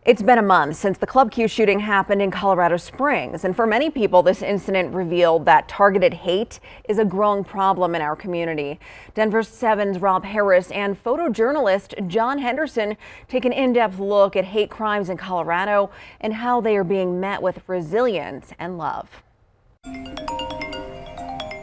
It's been a month since the Club Q shooting happened in Colorado Springs, and for many people, this incident revealed that targeted hate is a growing problem in our community. Denver 7's Rob Harris and photojournalist John Henderson take an in-depth look at hate crimes in Colorado and how they are being met with resilience and love.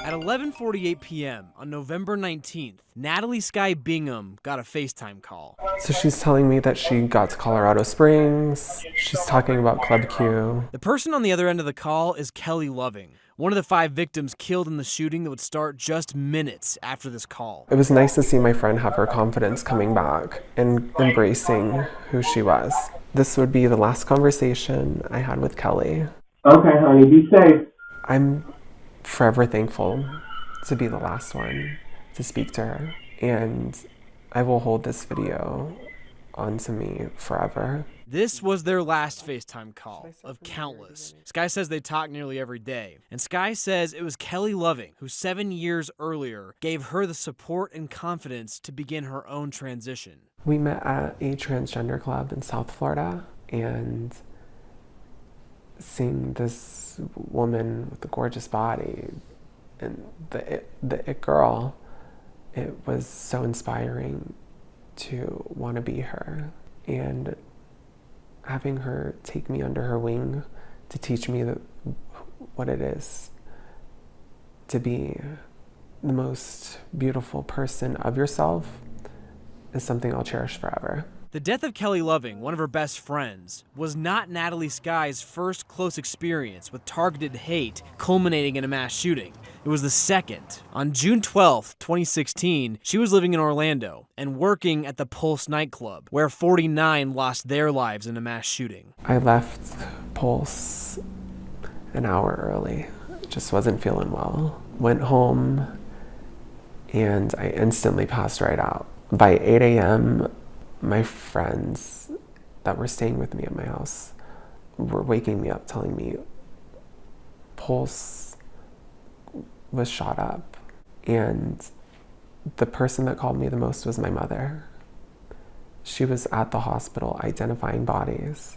At 11:48 p.m. on November 19th, Natalie Sky Bingham got a FaceTime call. So she's telling me that she got to Colorado Springs. She's talking about Club Q. The person on the other end of the call is Kelly Loving, one of the 5 victims killed in the shooting that would start just minutes after this call. It was nice to see my friend have her confidence coming back and embracing who she was. This would be the last conversation I had with Kelly. Okay, honey, be safe. I'm forever thankful to be the last one to speak to her, and I will hold this video onto me forever. This was their last FaceTime call of countless. Sky says they talk nearly every day, and Sky says it was Kelly Loving who 7 years earlier gave her the support and confidence to begin her own transition. We met at a transgender club in South Florida, and seeing this woman with a gorgeous body and the it girl, it was so inspiring to want to be her, and having her take me under her wing to teach me what it is to be the most beautiful person of yourself is something I'll cherish forever. The death of Kelly Loving, one of her best friends, was not Natalie Sky's first close experience with targeted hate culminating in a mass shooting. It was the second. On June 12, 2016, she was living in Orlando and working at the Pulse nightclub, where 49 lost their lives in a mass shooting. I left Pulse an hour early. Just wasn't feeling well. Went home and I instantly passed right out. By 8 a.m., my friends that were staying with me at my house were waking me up telling me Pulse was shot up. And the person that called me the most was my mother. She was at the hospital identifying bodies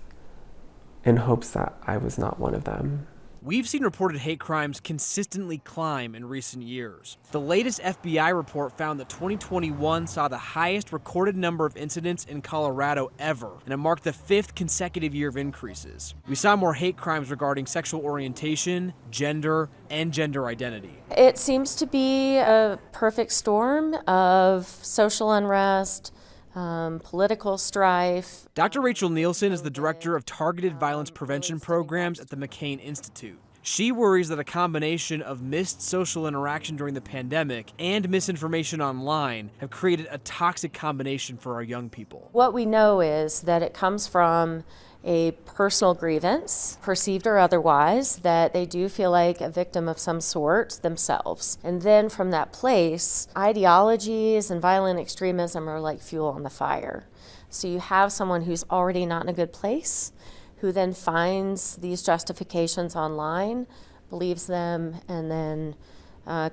in hopes that I was not one of them. We've seen reported hate crimes consistently climb in recent years. The latest FBI report found that 2021 saw the highest recorded number of incidents in Colorado ever, and it marked the 5th consecutive year of increases. We saw more hate crimes regarding sexual orientation, gender, and gender identity. It seems to be a perfect storm of social unrest, political strife. Dr. Rachel Nielsen is the director of Targeted Violence Prevention Programs at the McCain Institute. She worries that a combination of missed social interaction during the pandemic and misinformation online have created a toxic combination for our young people. What we know is that it comes from a personal grievance, perceived or otherwise, that they do feel like a victim of some sort themselves. And then from that place, ideologies and violent extremism are like fuel on the fire. So you have someone who's already not in a good place, who then finds these justifications online, believes them, and then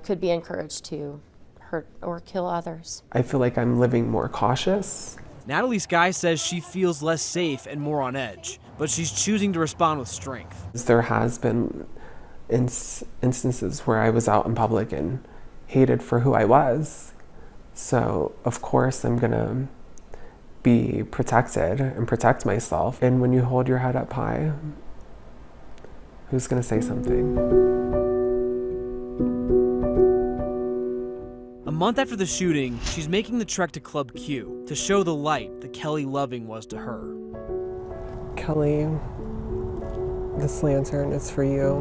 could be encouraged to hurt or kill others. I feel like I'm living more cautious. Natalie Sky says she feels less safe and more on edge, but she's choosing to respond with strength. There has been instances where I was out in public and hated for who I was. So of course I'm gonna be protected and protect myself. And when you hold your head up high, who's gonna say something? A month after the shooting, she's making the trek to Club Q to show the light that Kelly Loving was to her. Kelly, this lantern is for you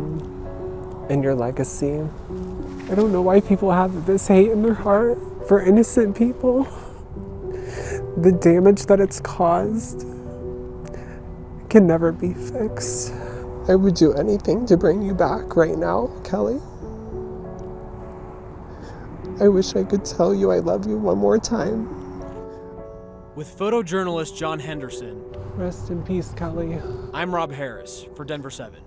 and your legacy. I don't know why people have this hate in their heart for innocent people. The damage that it's caused can never be fixed. I would do anything to bring you back right now, Kelly. I wish I could tell you I love you one more time. With photojournalist John Henderson. Rest in peace, Kelly. I'm Rob Harris for Denver 7.